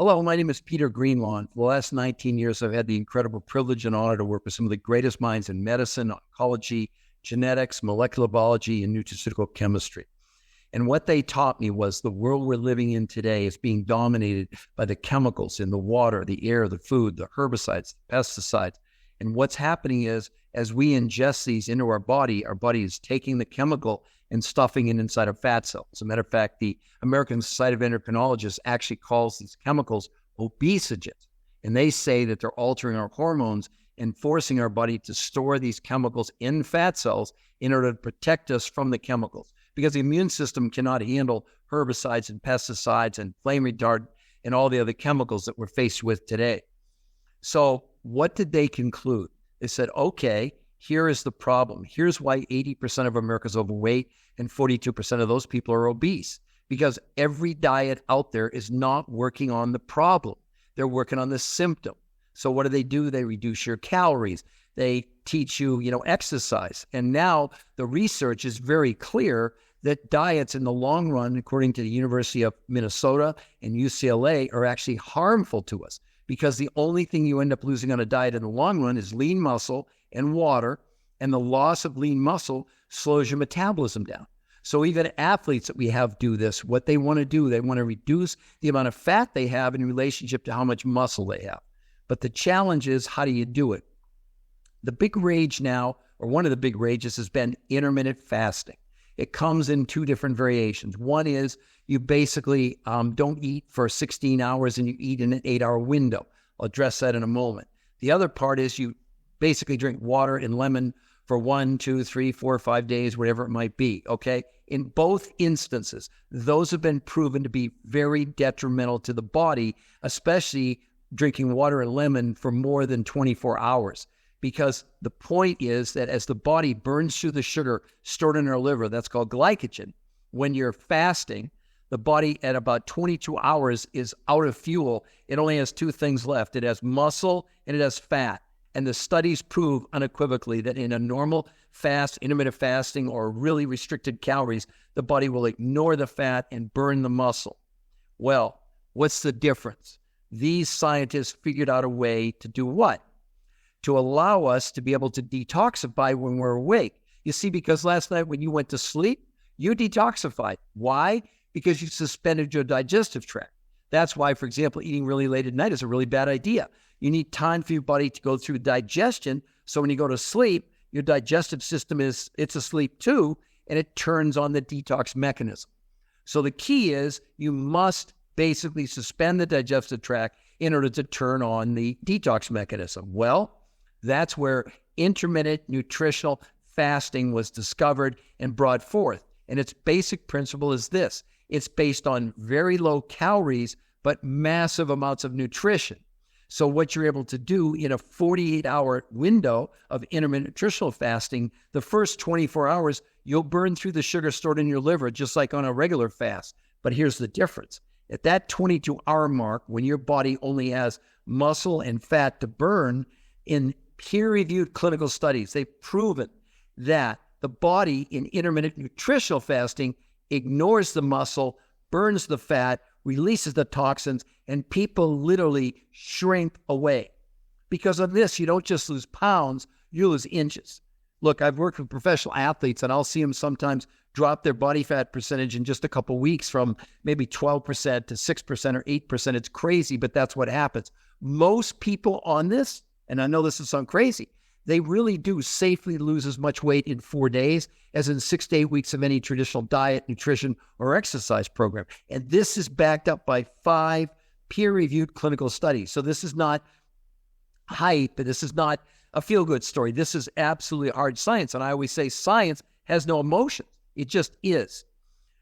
Hello, my name is Peter Greenlaw. For the last 19 years, I've had the incredible privilege and honor to work with some of the greatest minds in medicine, oncology, genetics, molecular biology, and nutraceutical chemistry. And what they taught me was the world we're living in today is being dominated by the chemicals in the water, the air, the food, the herbicides, the pesticides. And what's happening is, as we ingest these into our body is taking the chemical and stuffing it inside of fat cells. As a matter of fact, the American Society of Endocrinologists actually calls these chemicals obesogens. And they say that they're altering our hormones and forcing our body to store these chemicals in fat cells in order to protect us from the chemicals. Because the immune system cannot handle herbicides and pesticides and flame retardant and all the other chemicals that we're faced with today. So what did they conclude? They said, okay, here is the problem. Here's why 80% of Americans are overweight and 42% of those people are obese. Because every diet out there is not working on the problem. They're working on the symptom. So what do? They reduce your calories. They teach you, exercise. And now the research is very clear that diets in the long run, according to the University of Minnesota and UCLA, are actually harmful to us. Because the only thing you end up losing on a diet in the long run is lean muscle and water, and the loss of lean muscle slows your metabolism down. So even athletes that we have do this, what they want to do, they want to reduce the amount of fat they have in relationship to how much muscle they have. But the challenge is, how do you do it? The big rage now, or one of the big rages, has been intermittent fasting. It comes in two different variations. One is you basically don't eat for 16 hours and you eat in an 8-hour window. I'll address that in a moment. The other part is you basically drink water and lemon for 1, 2, 3, 4, 5 days, whatever it might be, okay? In both instances, those have been proven to be very detrimental to the body, especially drinking water and lemon for more than 24 hours. Because the point is that as the body burns through the sugar stored in our liver, that's called glycogen. When you're fasting, the body at about 22 hours is out of fuel. It only has two things left. It has muscle and it has fat. And the studies prove unequivocally that in a normal fast, intermittent fasting, or really restricted calories, the body will ignore the fat and burn the muscle. Well, what's the difference? These scientists figured out a way to do what? To allow us to be able to detoxify when we're awake. You see, because last night when you went to sleep, you detoxified. Why? Because you suspended your digestive tract. That's why, for example, eating really late at night is a really bad idea. You need time for your body to go through digestion. So when you go to sleep, your digestive system it's asleep too, and it turns on the detox mechanism. So the key is you must basically suspend the digestive tract in order to turn on the detox mechanism. Well, that's where intermittent nutritional fasting was discovered and brought forth. And its basic principle is this. It's based on very low calories, but massive amounts of nutrition. So what you're able to do in a 48-hour window of intermittent nutritional fasting, the first 24 hours, you'll burn through the sugar stored in your liver just like on a regular fast. But here's the difference. At that 22-hour mark, when your body only has muscle and fat to burn, in peer-reviewed clinical studies, they've proven that the body in intermittent nutritional fasting ignores the muscle, burns the fat, releases the toxins, and people literally shrink away. Because of this, you don't just lose pounds, you lose inches. Look, I've worked with professional athletes, and I'll see them sometimes drop their body fat percentage in just a couple weeks from maybe 12% to 6% or 8%. It's crazy, but that's what happens. Most people on this, and I know this will sound crazy, they really do safely lose as much weight in 4 days as in 6 to 8 weeks of any traditional diet, nutrition, or exercise program. And this is backed up by 5 peer-reviewed clinical studies. So this is not hype, this is not a feel-good story. This is absolutely hard science. And I always say science has no emotions. It just is.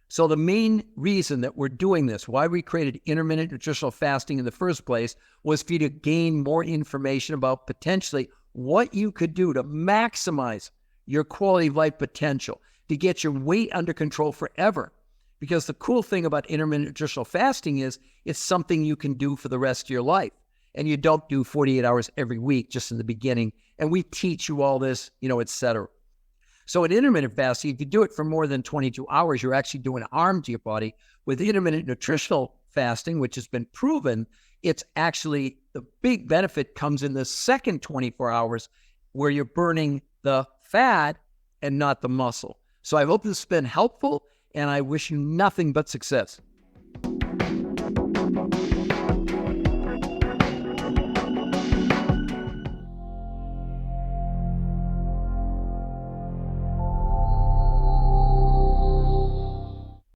So the main reason that we're doing this, why we created intermittent nutritional fasting in the first place, was for you to gain more information about potentially what you could do to maximize your quality of life potential, to get your weight under control forever. Because the cool thing about intermittent nutritional fasting is it's something you can do for the rest of your life. And you don't do 48 hours every week just in the beginning. And we teach you all this, et cetera. So in intermittent fasting, if you do it for more than 22 hours, you're actually doing harm to your body. With intermittent nutritional fasting, which has been proven, it's actually the big benefit comes in the second 24 hours where you're burning the fat and not the muscle. So I hope this has been helpful, and I wish you nothing but success.